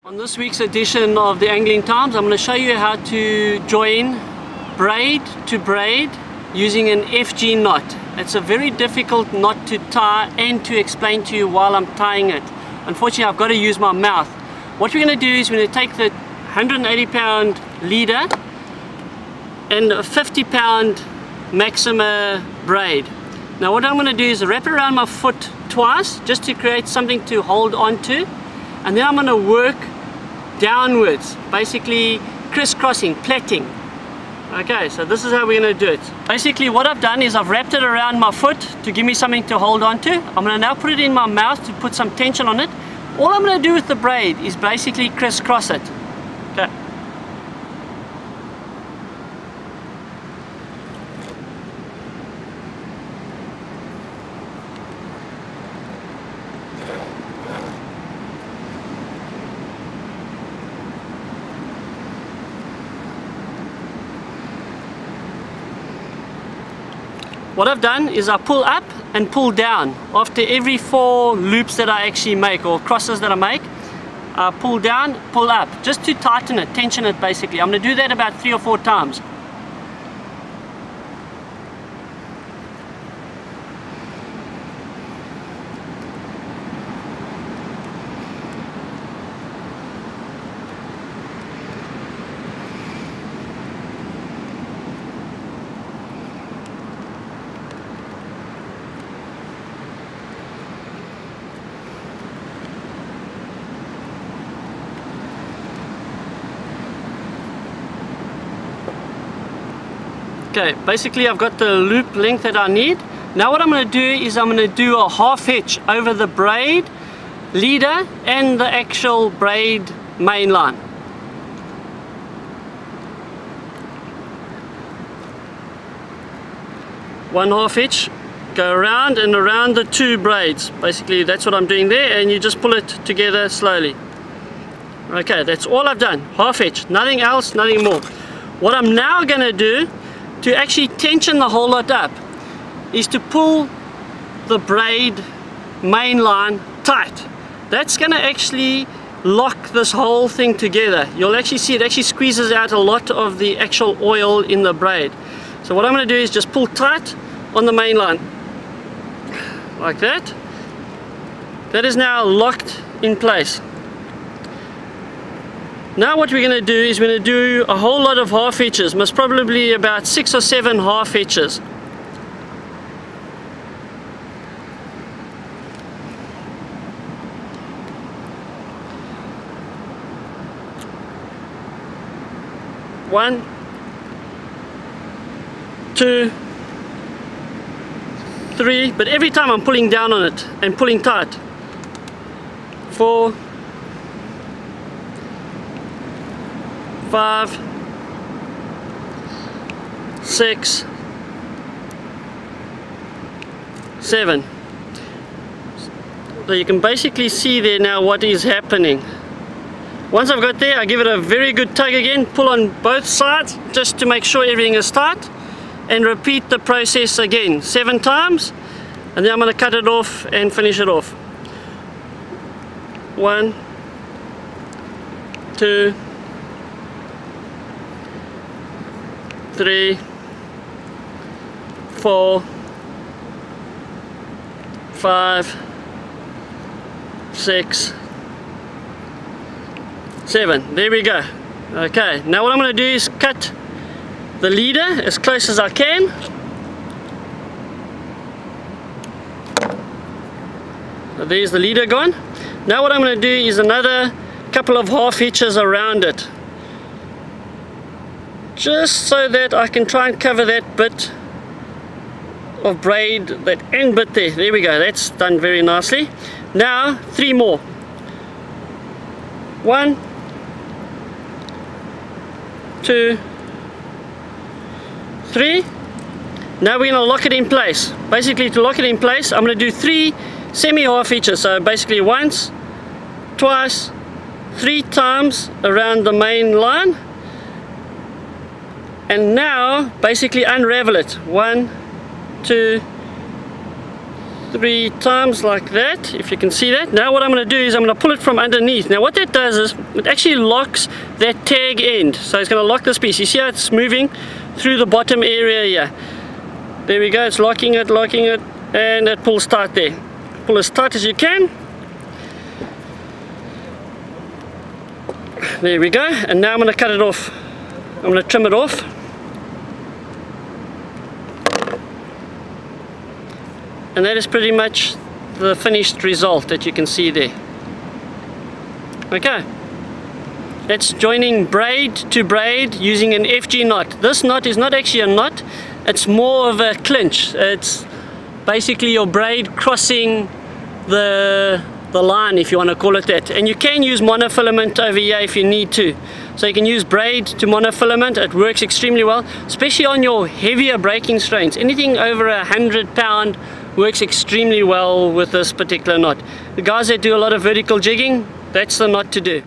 On this week's edition of the Angling Times, I'm going to show you how to join braid to braid using an FG knot. It's a very difficult knot to tie and to explain to you while I'm tying it. Unfortunately, I've got to use my mouth. What we're going to do is we're going to take the 180-pound leader and a 50-pound Maxima braid. Now what I'm going to do is wrap it around my foot twice just to create something to hold on to, and then I'm going to work downwards, basically crisscrossing, plaiting. Okay, so this is how we're going to do it. Basically what I've done is I've wrapped it around my foot to give me something to hold on to. I'm going to now put it in my mouth to put some tension on it. All I'm going to do with the braid is basically crisscross it. Okay. What I've done is I pull up and pull down. After every 4 loops that I actually make, or crosses that I make, I pull down, pull up, just to tighten it, tension it basically. I'm going to do that about 3 or 4 times. Okay, basically I've got the loop length that I need. Now what I'm going to do is I'm going to do a half hitch over the braid leader and the actual braid main line. One half hitch, go around and around the 2 braids. Basically that's what I'm doing there, and you just pull it together slowly. Okay, that's all I've done. Half hitch, nothing else, nothing more. What I'm now going to do to actually tension the whole lot up is to pull the braid main line tight. That's going to actually lock this whole thing together. You'll actually see it actually squeezes out a lot of the actual oil in the braid. So what I'm going to do is just pull tight on the main line like that. That is now locked in place. Now what we're going to do is we're going to do a whole lot of half hitches, most probably about 6 or 7 half hitches. One, 2, 3, but every time I'm pulling down on it and pulling tight. 4, 5, 6, 7. So you can basically see there now what is happening. Once I've got there, I give it a very good tug again, pull on both sides just to make sure everything is tight, and repeat the process again 7 times, and then I'm going to cut it off and finish it off. 1, 2, 3, 4, 5, 6, 7. There we go. Okay, now what I'm going to do is cut the leader as close as I can. So there's the leader gone. Now what I'm going to do is another couple of half hitches around it, just so that I can try and cover that bit of braid, that end bit there. There we go, that's done very nicely. Now 3 more. 1, 2, 3. Now we're going to lock it in place. Basically to lock it in place, I'm going to do 3 semi-half hitches. So basically once, twice, 3 times around the main line. And now basically unravel it. 1, 2, 3 times like that, if you can see that. Now what I'm going to do is I'm going to pull it from underneath. Now what that does is it actually locks that tag end. So it's going to lock this piece. You see how it's moving through the bottom area here. There we go, it's locking it, and it pulls tight there. Pull as tight as you can. There we go, and now I'm going to cut it off. I'm going to trim it off. And that is pretty much the finished result that you can see there. Okay, that's joining braid to braid using an FG knot. This knot is not actually a knot, it's more of a clinch. It's basically your braid crossing the line, if you want to call it that. And you can use monofilament over here if you need to. So you can use braid to monofilament. It works extremely well, especially on your heavier breaking strains. Anything over 100 pound works extremely well with this particular knot. The guys that do a lot of vertical jigging, that's the knot to do.